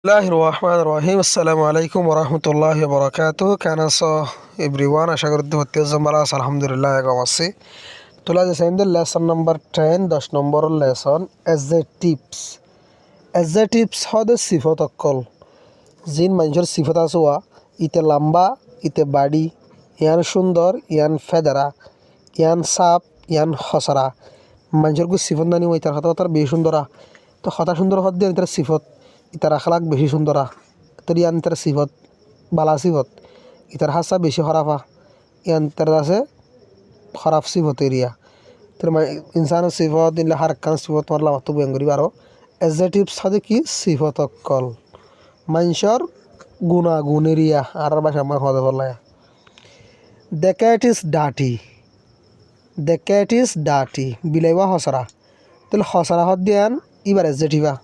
الله الرحمن الرحيم السلام عليكم ورحمة الله وبركاته كان everyone আশা করি হতে জমালা আলহামদুলিল্লাহ আছি তোলা যে সেন্ডেল লেসন নাম্বার 10 10 নম্বর লেসন এডজেক্টিভস হদে সিফত অকল জিন মানুষের সিফত আছে ইতে লম্বা ইতে বাড়ি ইয়ান সুন্দর ইয়ান ফেদারা ইয়ান সাপ ইয়ান খসরা মানুষের গু সিফত নানি ইতার কথা বেশি সুন্দরা তো কথা সুন্দর হদ দিয়ে ইতার সিফত ইতার আখলাক বেশি সুন্দরা তোর ইয়ান ইতার সিফত বালা সিফত ইতার হাসা বেশি খরাফা ইয়ান তার আছে খরাফ সিফত এরিয়া তোর ইনসানের সিফত দিলে হারকান সিফত মারলা অত বয়ান করিব আরও এডজেক্টিভস হদে কি সিফত অকল মানুষের গুণাগুণ এরিয়া আর বাসা আমার হদে বলায় দ্য ক্যাট ইজ ডাটি বিলাইবা হসরা তাহলে হসরা হদ দিয়ান ইবার এডজেক্টিভা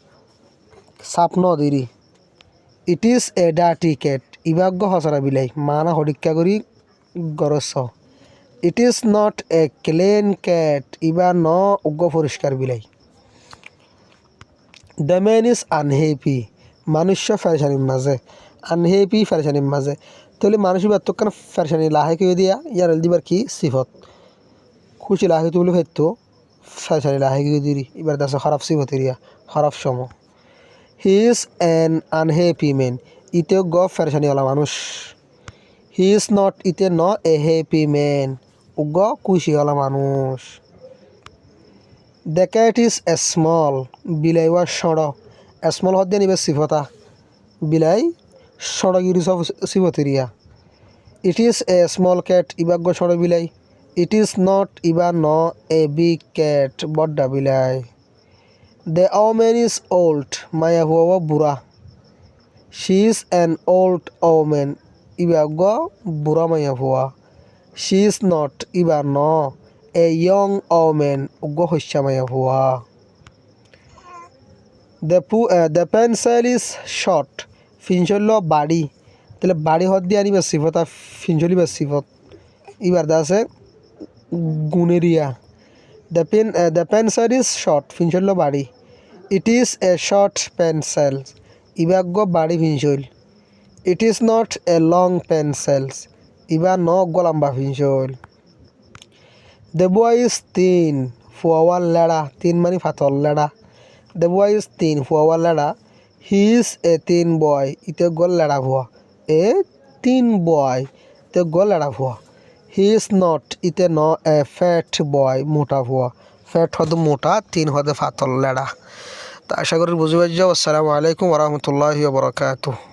সাপ ন দিরি ইট ইজ এ ডাটি ক্যাট ইবাগ্য হসরা বিলাই মানা হরিক্কা করি গরস it is not a clean cat ইবা ন উগ্র পরিষ্কার বিলাই দ্য ম্যান ইজ আনহ্যাপি মানুষ ফেরেশানির মাঝে আনহ্যাপি ফেরেশানির মাঝে তাহলে মানুষ এতক্ষণ ফেরেশানি লাহে কেউ দিয়া ইয়ার দিবার কি সিফত খুশি লাহে তুলে ফেরতো ফেরেশানি লাহে কেউ দিরি এবার দাস খারাপ সিফত এরিয়া খারাপ সম he is an unhappy man ইতে গ ফেরেশানিওয়ালা মানুষ হি ইজ নট ইতে ন এ হ্যাপি ম্যান উগ খুশিওয়ালা মানুষ the cat is a small বিলাই ওয়া সড় স্মল হদ্দে নিবে সিফতা বিলাই সড়গিরি সব সিফতেরিয়া it is a small cat ইবাগ্য সড় বিলাই ইট ইজ নট ইবা ন এ বিগ ক্যাট বড্ডা বিলাই দ্য ওম্যান ইজ ওল্ড মায়া হুয়া বুড়া she is an old woman ইবাগ্য বুড়া মায়া হুয়া শি ইজ নট ইবা ন এ ইয়ং ওম্যান উগ্র হস্যা মায়া হুয়া দ্য পেন্সিল ইজ শর্ট ফিনশল্য বাড়ি তাহলে বাড়ি হদ দিয়ে আনিবার সিফত আর ফিনশলিবার সিফত এবার দা আছে গুণেরিয়া দ্য পেন্সিল ইজ শর্ট ফিনশল্য বাড়ি it is a short pencil ইবাগ্য বাড়ি ফিনশল it is not a long pencils ইবা ন গলাম্বা ফিনশল দ্য বয় ইজ তিন ফুয়াওয়ার লেড়া তিন মানে ফাতল লেড়া দ্য বয় ইজ তিন ফুয়াওয়ার লেড়া হি ইজ এ তিন বয় ইতে গোল লেড়া ভুয়া এ তিন বয় তে গোল লেড়া ভুয়া হি ইজ নট ইতে ন এ ফ্যাট বয় মোটা ভুয়া ফ্যাট হদ মোটা তিন হদে ফাতল লেড়া তা আশা করি বুঝে পারছ। আসসালামু আলাইকুম ওরহমতুল্লাহি ওয়া বারাকাতুহু।